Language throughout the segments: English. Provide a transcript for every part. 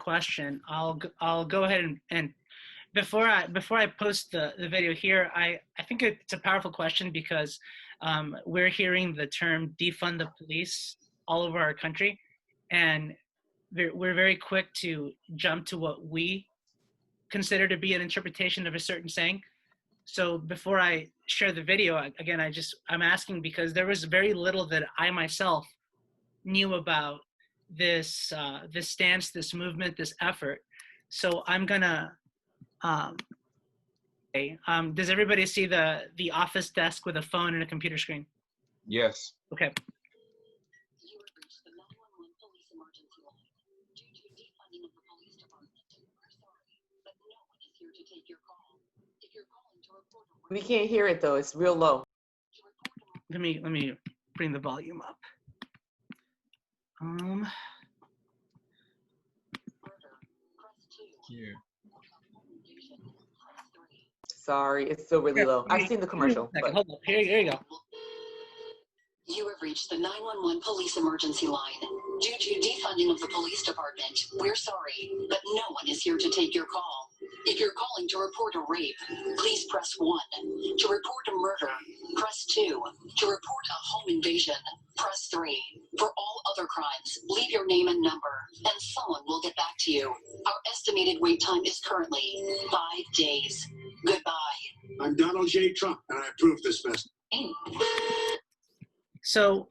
question. I'll go ahead and before I post the video here, I think it's a powerful question because we're hearing the term defund the police all over our country, and we're very quick to jump to what we consider to be an interpretation of a certain saying. So before I share the video, again, I'm asking because there was very little that I myself knew about this this stance, this movement, this effort. So I'm gonna. Does everybody see the office desk with a phone and a computer screen? Yes. Okay. You have reached the 911 police emergency line. Due to defunding of the police department, we're sorry, but no one is here to take your call. If you're calling to report a We can't hear it though, it's real low. Let me bring the volume up. Yeah. Sorry, it's still really low. I've seen the commercial. But... Hold up. Here you go. You have reached the 911 police emergency line. Due to defunding of the police department, we're sorry, but no one is here to take your call. If you're calling to report a rape, please press 1. To report a murder, press 2. To report a home invasion, press 3. For all other crimes, leave your name and number, and someone will get back to you. Our estimated wait time is currently 5 days. Goodbye. I'm Donald J. Trump, and I approve this message. So,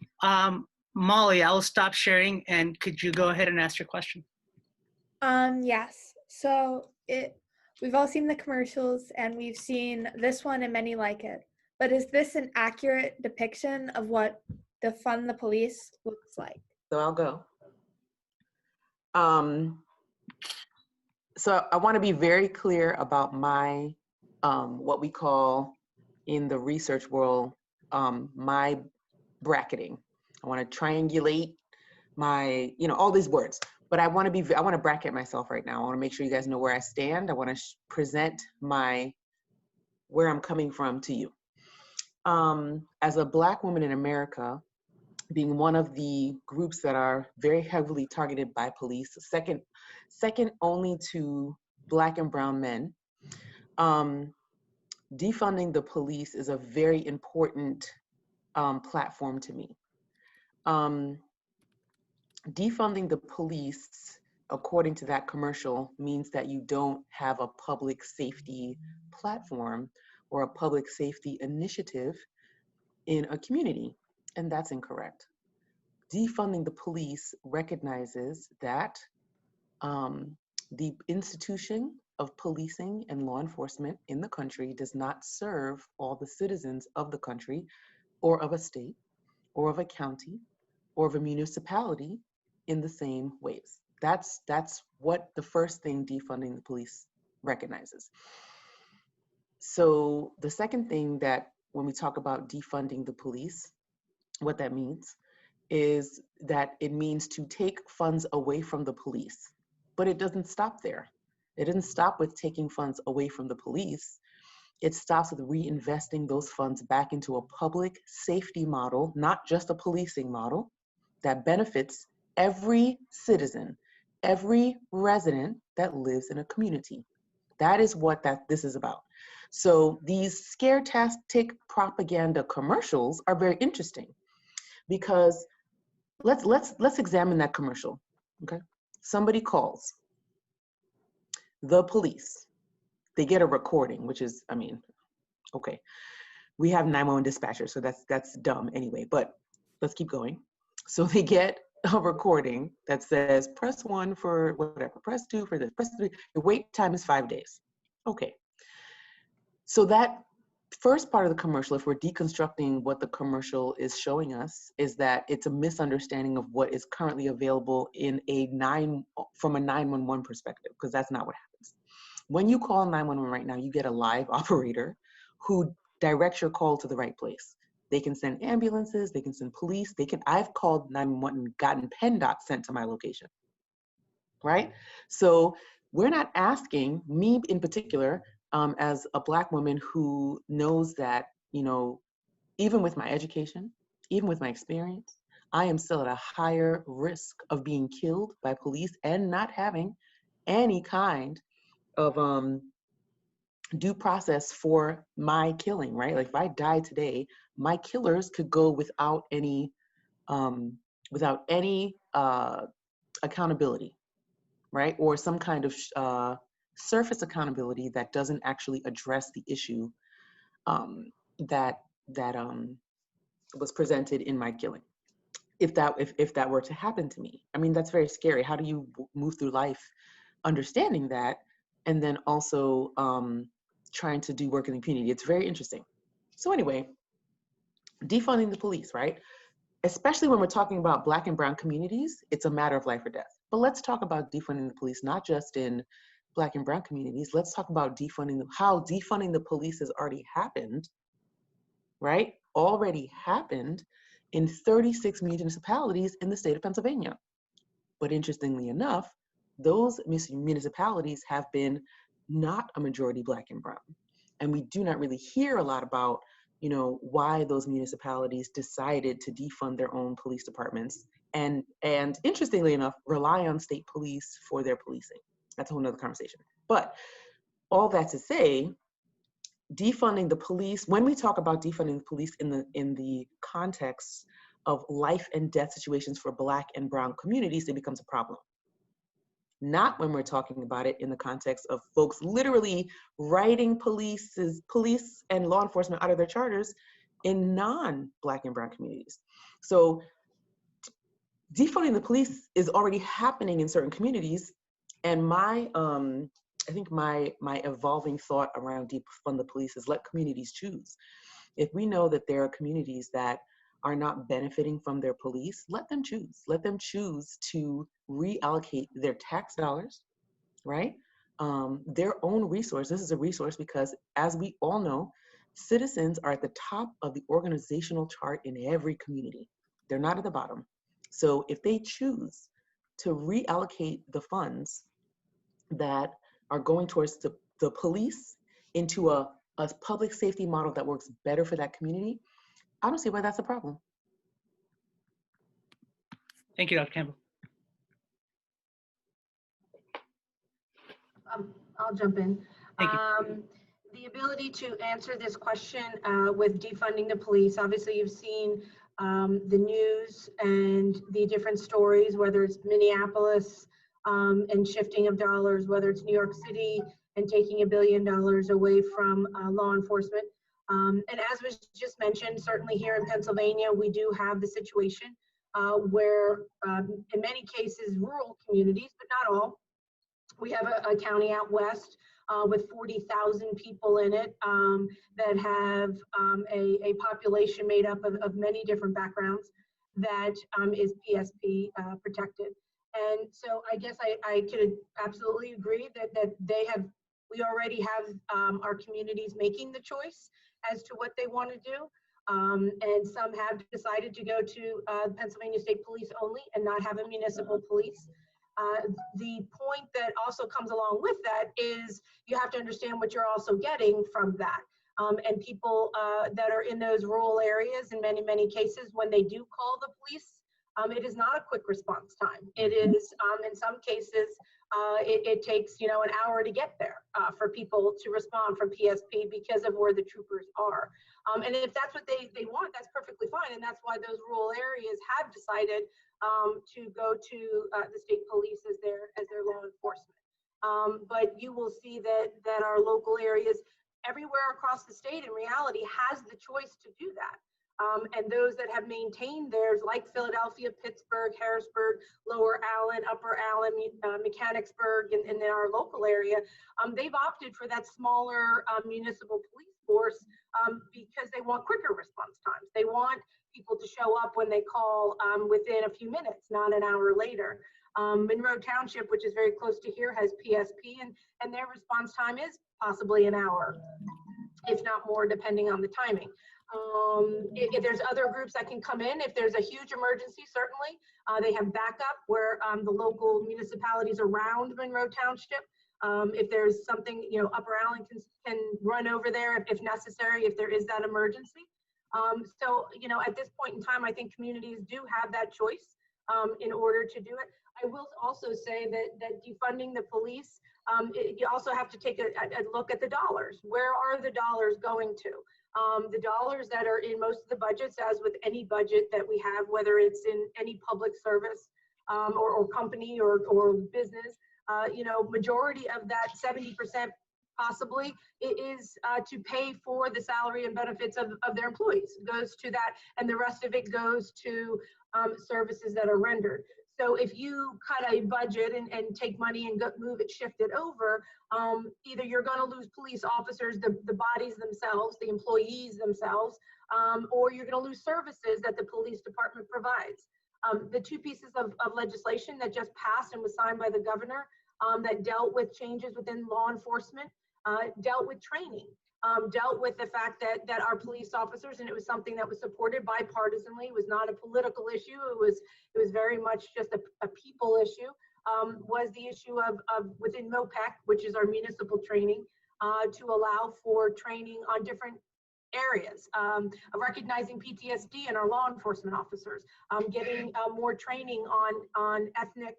Molly, I'll stop sharing, and could you go ahead and ask your question? Yes. So we've all seen the commercials, and we've seen this one and many like it. But is this an accurate depiction of what Defund the Police looks like? So I'll go. So I want to be very clear about my, what we call in the research world, my bracketing. I want to triangulate my, all these words, but I want to bracket myself right now. I want to make sure you guys know where I stand. I want to present where I'm coming from to you. As a Black woman in America, being one of the groups that are very heavily targeted by police, second only to Black and brown men, defunding the police is a very important platform to me. Defunding the police, according to that commercial, means that you don't have a public safety platform or a public safety initiative in a community, and that's incorrect. Defunding the police recognizes that the institution of policing and law enforcement in the country does not serve all the citizens of the country or of a state or of a county or of a municipality in the same ways. That's what the first thing defunding the police recognizes. So the second thing that when we talk about defunding the police, what that means is that it means to take funds away from the police, but it doesn't stop there. It doesn't stop with taking funds away from the police. It stops with reinvesting those funds back into a public safety model, not just a policing model, that benefits every citizen, every resident that lives in a community. That is what this is about. So these scare-tastic propaganda commercials are very interesting because let's examine that commercial, okay? Somebody calls the police. They get a recording, which is, okay. We have 911 dispatchers, so that's dumb anyway, but let's keep going. So they get a recording that says, press 1 for whatever, press 2 for this, press 3. Your wait time is 5 days. Okay. So that first part of the commercial, if we're deconstructing what the commercial is showing us, is that it's a misunderstanding of what is currently available from a 911 perspective, because that's not what happens. When you call 911 right now, you get a live operator who directs your call to the right place. They can send ambulances, they can send police, I've called 911 and gotten PennDOT sent to my location, right? So we're not asking, me in particular, as a Black woman who knows that, even with my education, even with my experience, I am still at a higher risk of being killed by police and not having any kind of due process for my killing, right? Like if I die today, my killers could go without any accountability, right? Or some kind of surface accountability that doesn't actually address the issue that was presented in my killing. If that were to happen to me, I mean, that's very scary. How do you move through life understanding that, and then also trying to do work in the community? It's very interesting. So anyway, defunding the police, right? Especially when we're talking about Black and brown communities, it's a matter of life or death. But let's talk about defunding the police, not just in Black and brown communities. Let's talk about how defunding the police has already happened, right? Already happened in 36 municipalities in the state of Pennsylvania. But interestingly enough, those municipalities have been not a majority Black and brown. And we do not really hear a lot about, you know, why those municipalities decided to defund their own police departments and interestingly enough, rely on state police for their policing. That's a whole nother conversation. But all that to say, defunding the police, when we talk about defunding the police in the context of life and death situations for Black and brown communities, it becomes a problem. Not when we're talking about it in the context of folks literally writing police and law enforcement out of their charters in non-Black and brown communities. So defunding the police is already happening in certain communities. And I think my evolving thought around defund the police is let communities choose. If we know that there are communities that are not benefiting from their police, let them choose. Let them choose to reallocate their tax dollars, right? Their own resource. This is a resource because, as we all know, citizens are at the top of the organizational chart in every community. They're not at the bottom. So if they choose to reallocate the funds that are going towards the police into a public safety model that works better for that community, I don't see why that's a problem. Thank you, Dr. Campbell. I'll jump in. Thank you. The ability to answer this question with defunding the police, obviously you've seen the news and the different stories, whether it's Minneapolis and shifting of dollars, whether it's New York City and taking $1 billion away from law enforcement. And as was just mentioned, certainly here in Pennsylvania, we do have the situation where in many cases, rural communities, but not all, we have a county out west with 40,000 people in it that have a population made up of many different backgrounds that is PSP protected. And so I guess I could absolutely agree that we already have our communities making the choice as to what they want to do. And some have decided to go to Pennsylvania State Police only and not have a municipal police. The point that also comes along with that is you have to understand what you're also getting from that. And people that are in those rural areas, in many cases, when they do call the police, it is not a quick response time. It is, in some cases, it takes, an hour to get there for people to respond from PSP because of where the troopers are. And if that's what they want, that's perfectly fine. And that's why those rural areas have decided to go to the state police as their law enforcement. But you will see that our local areas everywhere across the state in reality has the choice to do that. And those that have maintained theirs, like Philadelphia, Pittsburgh, Harrisburg, Lower Allen, Upper Allen, Mechanicsburg, and in our local area, they've opted for that smaller municipal police force because they want quicker response times. They want people to show up when they call within a few minutes, not an hour later. Monroe Township, which is very close to here, has PSP, and their response time is possibly an hour, if not more, depending on the timing. If there's other groups that can come in, if there's a huge emergency, certainly they have backup where the local municipalities around Monroe Township, if there's something, Upper Allen can run over there if necessary, if there is that emergency. So, at this point in time, I think communities do have that choice in order to do it. I will also say that defunding the police, you also have to take a look at the dollars. Where are the dollars going to? The dollars that are in most of the budgets, as with any budget that we have, whether it's in any public service or company or business, majority of that 70% possibly it is to pay for the salary and benefits of their employees. It goes to that, and the rest of it goes to services that are rendered. So if you cut a budget and take money and move it, shift it over, either you're going to lose police officers, the bodies themselves, the employees themselves, or you're going to lose services that the police department provides. The two pieces of legislation that just passed and was signed by the governor that dealt with changes within law enforcement, dealt with training, dealt with the fact that our police officers, and it was something that was supported bipartisanly, was not a political issue, it was very much just a people issue, was the issue of within MOPEC, which is our municipal training, to allow for training on different areas, of recognizing PTSD in our law enforcement officers, getting more training on ethnic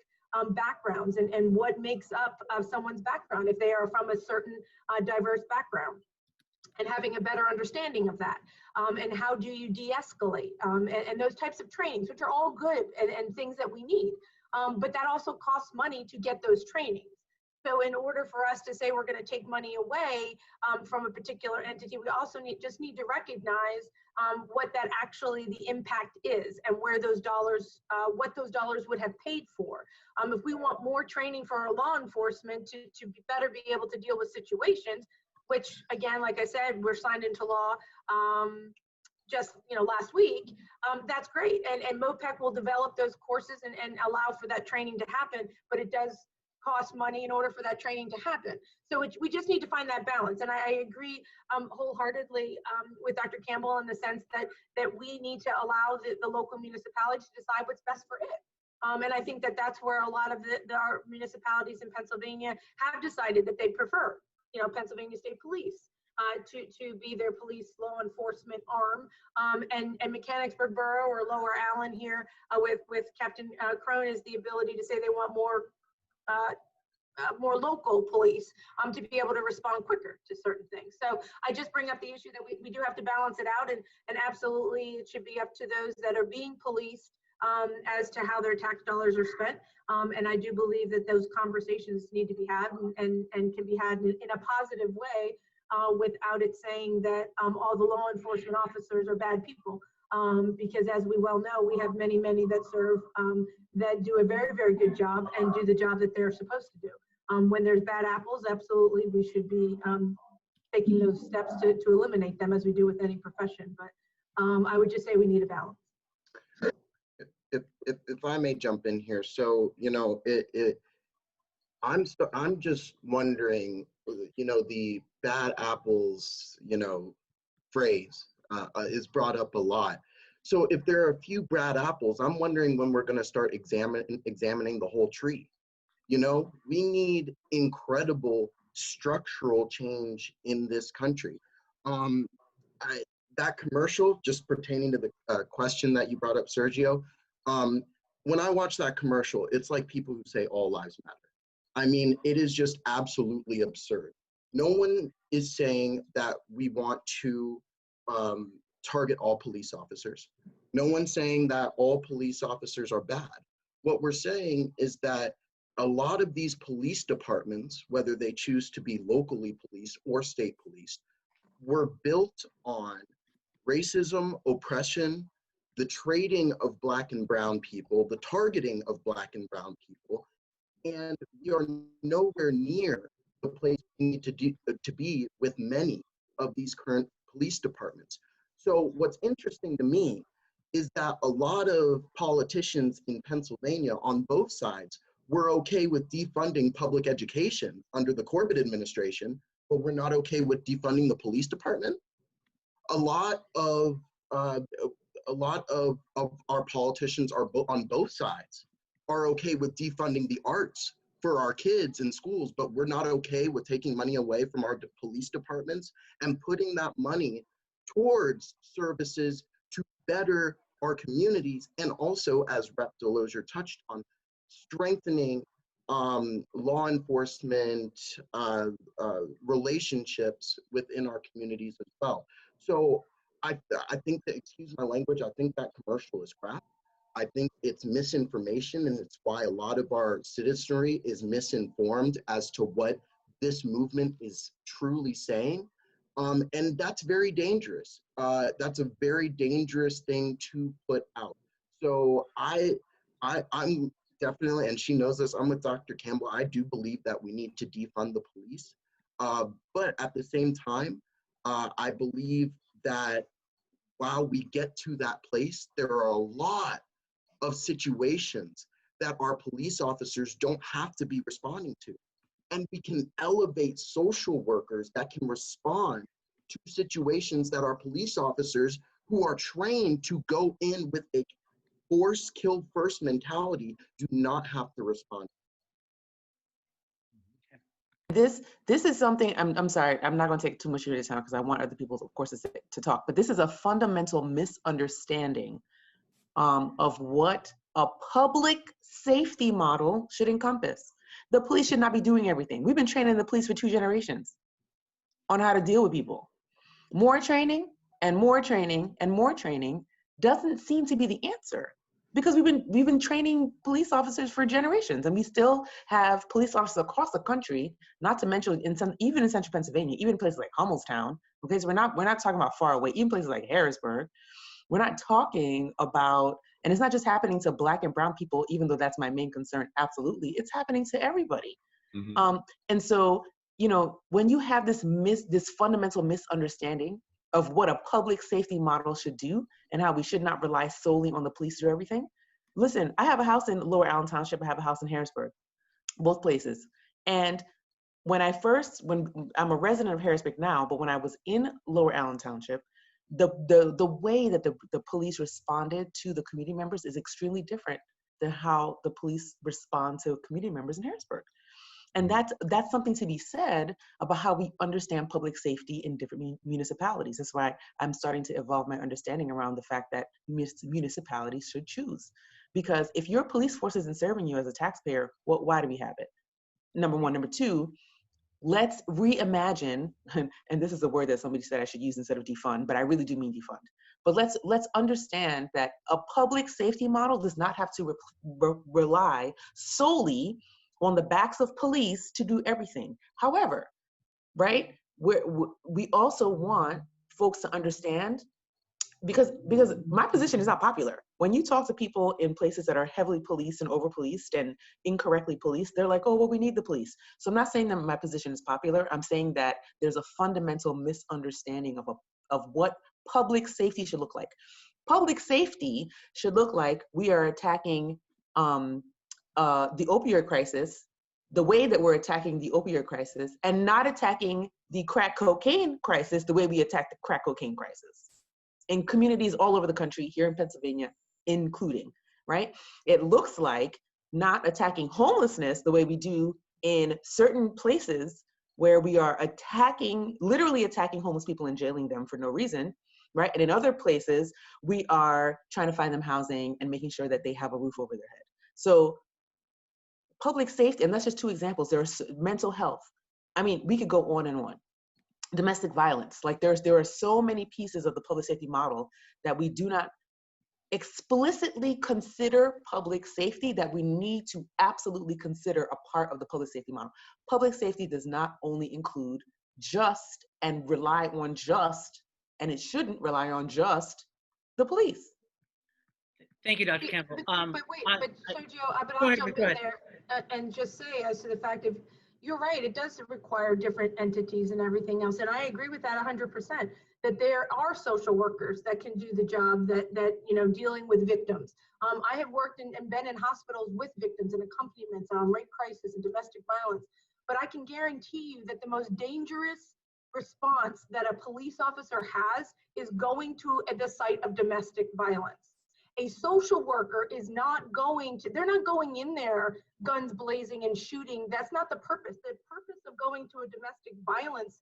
backgrounds and what makes up someone's background if they are from a certain diverse background, and having a better understanding of that, and how do you de-escalate, and those types of trainings, which are all good and things that we need, but that also costs money to get those trainings. So in order for us to say we're going to take money away from a particular entity, we also just need to recognize what that actually the impact is and where those dollars, what those dollars would have paid for. If we want more training for our law enforcement to better be able to deal with situations, which again, like I said, we're signed into law just last week, that's great. And MOPEC will develop those courses and allow for that training to happen, but it does cost money in order for that training to happen. So we just need to find that balance. And I agree wholeheartedly with Dr. Campbell in the sense that we need to allow the local municipalities to decide what's best for it. And I think that's where a lot of our municipalities in Pennsylvania have decided that they prefer, Pennsylvania State Police to be their police law enforcement arm. And Mechanicsburg Borough or Lower Allen here with Captain Crone is the ability to say they want more local police to be able to respond quicker to certain things. So I just bring up the issue that we do have to balance it out, and absolutely it should be up to those that are being policed as to how their tax dollars are spent. And I do believe that those conversations need to be had and can be had in a positive way without it saying that all the law enforcement officers are bad people. Because as we well know, we have many that serve that do a very, very good job and do the job that they're supposed to do. When there's bad apples, absolutely, we should be taking those steps to eliminate them as we do with any profession. But I would just say we need a balance. If I may jump in here, so I'm just wondering, the bad apples, phrase is brought up a lot. So if there are a few bad apples, I'm wondering when we're going to start examining the whole tree. We need incredible structural change in this country. That commercial, just pertaining to the question that you brought up, Sergio, when I watch that commercial, it's like people who say all lives matter. I mean, it is just absolutely absurd. No one is saying that we want to target all police officers. No one's saying that all police officers are bad. What we're saying is that a lot of these police departments, whether they choose to be locally policed or state policed, were built on racism, oppression, the trading of Black and brown people, the targeting of Black and brown people, and we are nowhere near the place we need to be with many of these current police departments. So what's interesting to me is that a lot of politicians in Pennsylvania on both sides were okay with defunding public education under the Corbett administration, but we're not okay with defunding the police department. A lot of our politicians are on both sides are okay with defunding the arts for our kids in schools, but we're not okay with taking money away from our police departments and putting that money towards services to better our communities, and also, as Rep. Delozier touched on, strengthening law enforcement relationships within our communities as well. So I think that, excuse my language, I think that commercial is crap. I think it's misinformation, and it's why a lot of our citizenry is misinformed as to what this movement is truly saying. And that's very dangerous. That's a very dangerous thing to put out. So I'm definitely, and she knows this, I'm with Dr. Campbell. I do believe that we need to defund the police. But at the same time, I believe that while we get to that place, there are a lot of situations that our police officers don't have to be responding to. And we can elevate social workers that can respond to situations that our police officers who are trained to go in with a force kill first mentality do not have to respond. This is something, I'm sorry, I'm not going to take too much of your time because I want other people, of course, to talk, but this is a fundamental misunderstanding of what a public safety model should encompass. The police should not be doing everything. We've been training the police for 2 generations on how to deal with people. More training and more training and more training doesn't seem to be the answer, because we've been training police officers for generations, and we still have police officers across the country, not to mention even in central Pennsylvania, even places like Hummelstown. Okay, so we're not talking about far away, even places like Harrisburg. We're not talking about, and it's not just happening to Black and brown people, even though that's my main concern, absolutely, it's happening to everybody. Mm-hmm. And so, you know, when you have this fundamental misunderstanding of what a public safety model should do and how we should not rely solely on the police to do everything. Listen, I have a house in Lower Allen Township, I have a house in Harrisburg, both places. And when I'm a resident of Harrisburg now, but when I was in Lower Allen Township, the way that the police responded to the community members is extremely different than how the police respond to community members in Harrisburg. And that's something to be said about how we understand public safety in different municipalities. That's why I'm starting to evolve my understanding around the fact that municipalities should choose. Because if your police force isn't serving you as a taxpayer, why do we have it? Number one. Number two, let's reimagine, and this is a word that somebody said I should use instead of defund, but I really do mean defund. But let's understand that a public safety model does not have to rely solely on the backs of police to do everything. However, right, we also want folks to understand, because my position is not popular. When you talk to people in places that are heavily policed and over-policed and incorrectly policed, they're like, oh, well, we need the police. So I'm not saying that my position is popular. I'm saying that there's a fundamental misunderstanding of what public safety should look like. Public safety should look like we are attacking the opioid crisis the way that we're attacking the opioid crisis, and not attacking the crack cocaine crisis the way we attack the crack cocaine crisis in communities all over the country, here in Pennsylvania including, right? It looks like not attacking homelessness the way we do in certain places where we are literally attacking homeless people and jailing them for no reason, right? And in other places, we are trying to find them housing and making sure that they have a roof over their head. So public safety, and that's just 2 examples. There's mental health. I mean, we could go on and on. Domestic violence, like there are so many pieces of the public safety model that we do not explicitly consider public safety that we need to absolutely consider a part of the public safety model. Public safety does not only include just and rely on just, and it shouldn't rely on just the police. Thank you, Dr. Campbell. But Sergio, I'll jump in there and just say, as to the fact of, you're right, it does require different entities and everything else. And I agree with that 100%, that there are social workers that can do the job that dealing with victims. I have worked and been in hospitals with victims and accompaniments on rape crisis and domestic violence. But I can guarantee you that the most dangerous response that a police officer has is going to the site of domestic violence. A social worker is not going to, they're not going in there guns blazing and shooting. That's not the purpose. The purpose of going to a domestic violence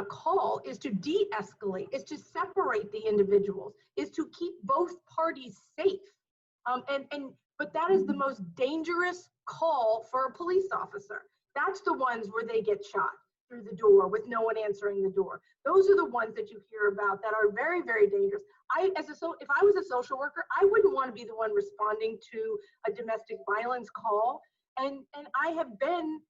call is to de-escalate, is to separate the individuals, is to keep both parties safe. And but that is the most dangerous call for a police officer. That's the ones where they get shot through the door with no one answering the door. Those are the ones that you hear about that are very, very dangerous. If I was a social worker, I wouldn't want to be the one responding to a domestic violence call. And I have been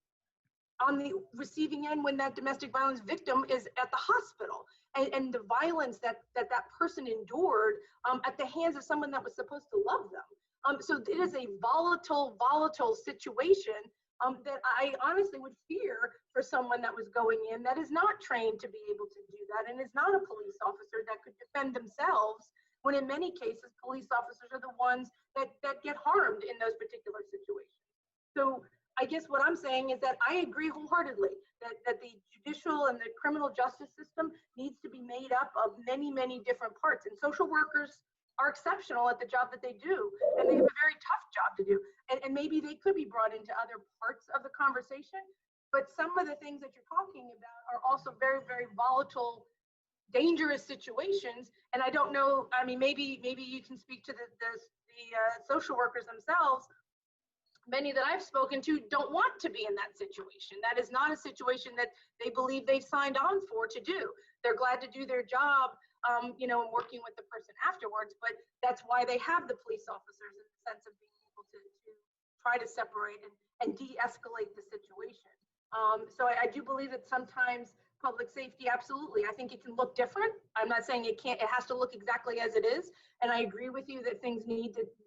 on the receiving end when that domestic violence victim is at the hospital, and the violence that person endured at the hands of someone that was supposed to love them. So it is a volatile situation that I honestly would fear for someone that was going in that is not trained to be able to do that and is not a police officer that could defend themselves, when in many cases police officers are the ones that get harmed in those particular situations. So I guess what I'm saying is that I agree wholeheartedly that the judicial and the criminal justice system needs to be made up of many, many different parts, and social workers are exceptional at the job that they do, and they have a very tough job to do, and maybe they could be brought into other parts of the conversation, but some of the things that you're talking about are also very, very volatile, dangerous situations. And I don't know, I mean, maybe you can speak to the social workers themselves. Many that I've spoken to don't want to be in that situation. That is not a situation that they believe they've signed on for to do. They're glad to do their job, you know, and working with the person afterwards, but that's why they have the police officers, in the sense of being able to try to separate and de-escalate the situation. So I do believe that sometimes public safety, absolutely, I think it can look different. I'm not saying it can't, it has to look exactly as it is. And I agree with you that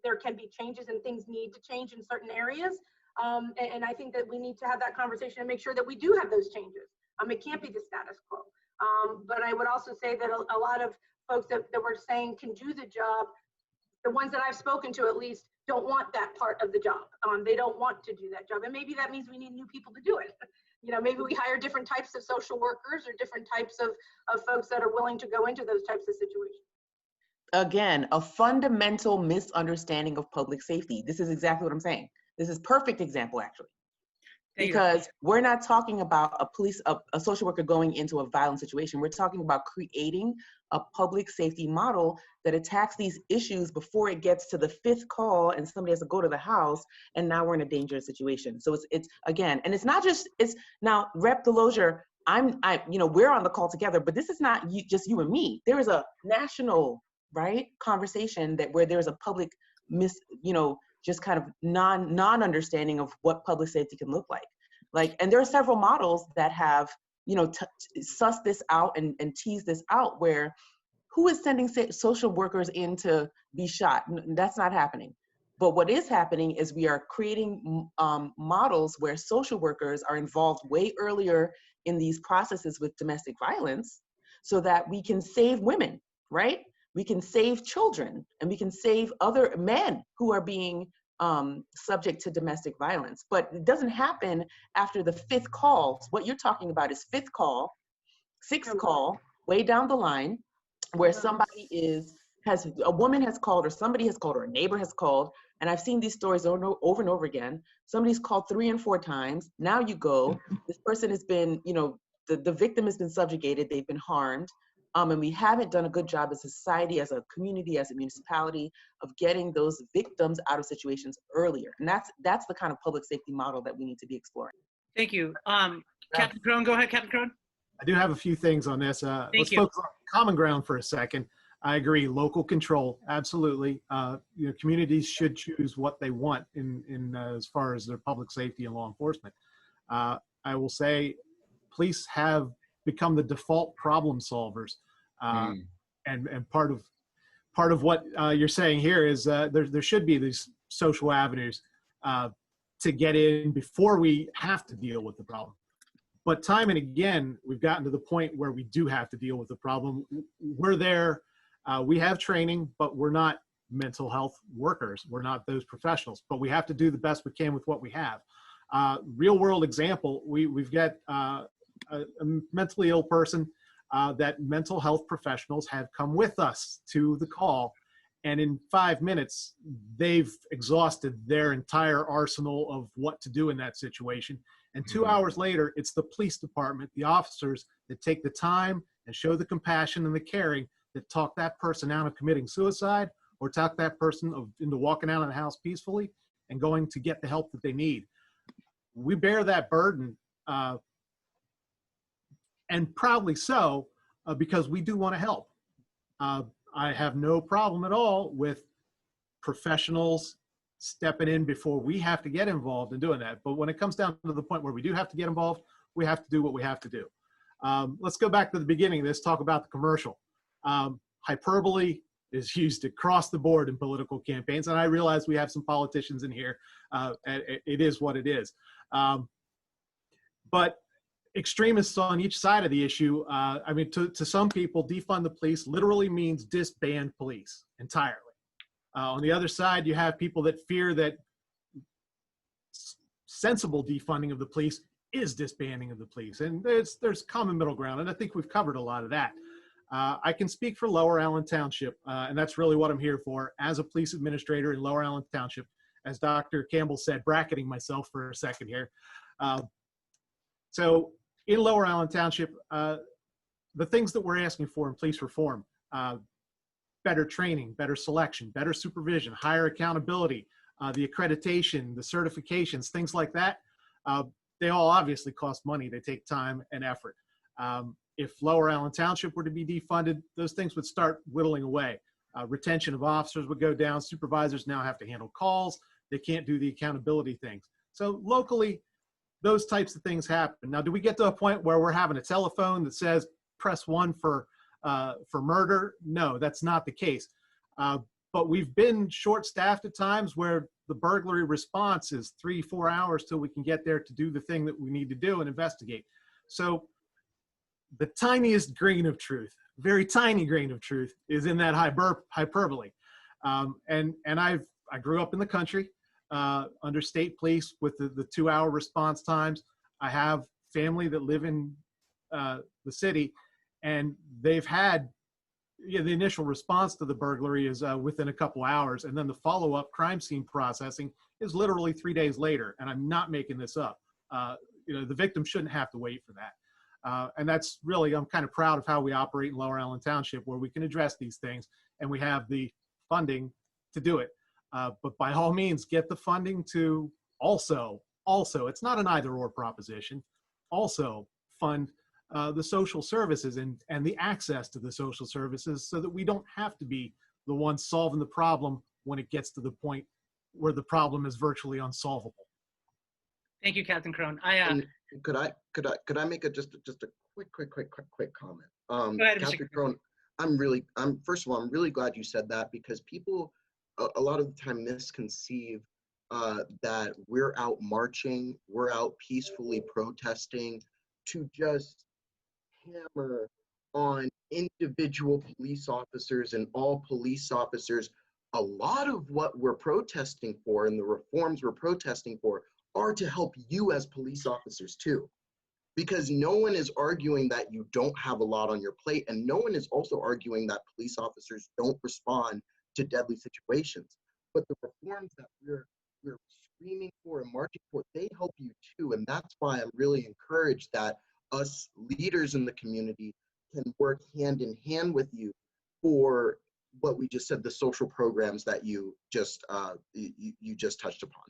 there can be changes and things need to change in certain areas. And I think that we need to have that conversation and make sure that we do have those changes. It can't be the status quo. But I would also say that a lot of folks that we're saying can do the job, the ones that I've spoken to at least, don't want that part of the job. They don't want to do that job. And maybe that means we need new people to do it. You know, maybe we hire different types of social workers or different types of folks that are willing to go into those types of situations. Again, a fundamental misunderstanding of public safety. This is exactly what I'm saying. This is perfect example, actually. Because we're not talking about a social worker going into a violent situation. We're talking about creating a public safety model that attacks these issues before it gets to the fifth call and somebody has to go to the house, and now we're in a dangerous situation. So it's again, and it's not just, it's now Rep. Delozier, we're on the call together, but this is not just you and me. There is a national, right, conversation where there's a public just kind of non-understanding of what public safety can look like. And there are several models that have, sussed this out and teased this out, where who is sending social workers in to be shot? That's not happening. But what is happening is we are creating models where social workers are involved way earlier in these processes with domestic violence so that we can save women, right? We can save children, and we can save other men who are being subject to domestic violence. But it doesn't happen after the fifth call. What you're talking about is fifth call, sixth call, way down the line, where somebody a woman has called, or somebody has called, or a neighbor has called, and I've seen these stories over and over again. Somebody's called 3 and 4 times. Now you go, this person has been, the victim has been subjugated, they've been harmed. And we haven't done a good job as a society, as a community, as a municipality, of getting those victims out of situations earlier. And that's the kind of public safety model that we need to be exploring. Thank you. Captain Crone, go ahead, Captain Crone. I do have a few things on this. Let's focus on common ground for a second. I agree, local control, absolutely. Communities should choose what they want in as far as their public safety and law enforcement. I will say police have become the default problem solvers. And part of what you're saying here is there should be these social avenues to get in before we have to deal with the problem. But time and again, we've gotten to the point where we do have to deal with the problem. We're there, we have training, but we're not mental health workers. We're not those professionals, but we have to do the best we can with what we have. Real world example, we've got a mentally ill person that mental health professionals have come with us to the call, and in 5 minutes they've exhausted their entire arsenal of what to do in that situation, and 2 hours later it's the police department, the officers, that take the time and show the compassion and the caring that talk that person out of committing suicide or talk that person into walking out of the house peacefully and going to get the help that they need. We bear that burden, and proudly so, because we do want to help. I have no problem at all with professionals stepping in before we have to get involved in doing that. But when it comes down to the point where we do have to get involved, we have to do what we have to do. Let's go back to the beginning of this, talk about the commercial. Hyperbole is used across the board in political campaigns, and I realize we have some politicians in here. It is what it is. But extremists on each side of the issue, I mean, to some people, defund the police literally means disband police entirely. On the other side, you have people that fear that sensible defunding of the police is disbanding of the police. And there's common middle ground, and I think we've covered a lot of that. I can speak for Lower Allen Township, and that's really what I'm here for, as a police administrator in Lower Allen Township, as Dr. Campbell said, bracketing myself for a second here. So in Lower Allen Township, the things that we're asking for in police reform, better training, better selection, better supervision, higher accountability, the accreditation, the certifications, things like that, they all obviously cost money. They take time and effort. If Lower Allen Township were to be defunded, those things would start whittling away. Retention of officers would go down. Supervisors now have to handle calls. They can't do the accountability things. So locally, those types of things happen. Now, do we get to a point where we're having a telephone that says press 1 for murder? No, that's not the case. But we've been short-staffed at times where the burglary response is 3-4 hours till we can get there to do the thing that we need to do and investigate. So the tiniest grain of truth, very tiny grain of truth, is in that hyperbole. And I grew up in the country under state police with the 2-hour response times. I have family that live in the city, and they've had the initial response to the burglary is within a couple hours, and then the follow-up crime scene processing is literally 3 days later, and I'm not making this up. The victim shouldn't have to wait for that. And that's really, I'm kind of proud of how we operate in Lower Allen Township, where we can address these things, and we have the funding to do it. But by all means, get the funding to also, it's not an either-or proposition, also fund the social services and the access to the social services, so that we don't have to be the ones solving the problem when it gets to the point where the problem is virtually unsolvable. Thank you, Captain Crone. Could I make just a quick comment? Go ahead, Captain Crone, first of all, I'm really glad you said that, because people a lot of the time misconceive that we're out marching, we're out peacefully protesting to just hammer on individual police officers and all police officers. A lot of what we're protesting for and the reforms we're protesting for are to help you as police officers too. Because no one is arguing that you don't have a lot on your plate, and no one is also arguing that police officers don't respond to deadly situations. But the reforms that we're screaming for and marching for, they help you too. And that's why I'm really encouraged that us leaders in the community can work hand in hand with you for what we just said, the social programs that you just touched upon.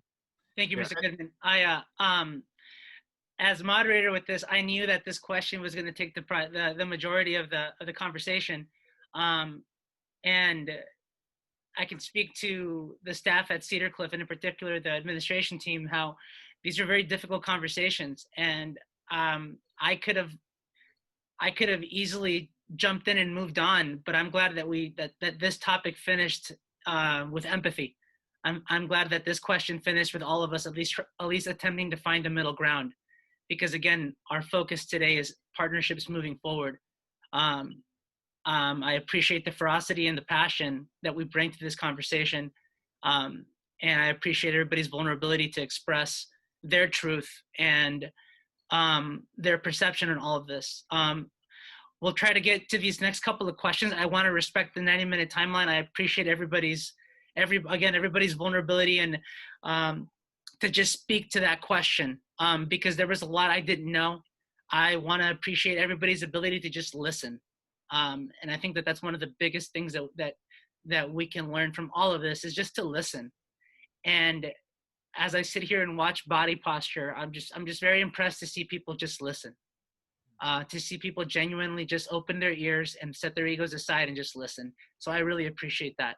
Thank you, Mr. Goodman. As moderator with this, I knew that this question was going to take the majority of the conversation, and I can speak to the staff at Cedar Cliff, and in particular the administration team, how these are very difficult conversations, and I could have easily jumped in and moved on, but I'm glad that this topic finished with empathy. I'm glad that this question finished with all of us at least attempting to find a middle ground, because again, our focus today is partnerships moving forward. I appreciate the ferocity and the passion that we bring to this conversation, and I appreciate everybody's vulnerability to express their truth and their perception on all of this. We'll try to get to these next couple of questions. I want to respect the 90-minute timeline. I appreciate everybody's vulnerability and to just speak to that question, because there was a lot I didn't know. I want to appreciate everybody's ability to just listen. And I think that that's one of the biggest things that that we can learn from all of this is just to listen. And as I sit here and watch body posture, I'm just very impressed to see people just listen, to see people genuinely just open their ears and set their egos aside and just listen. So I really appreciate that.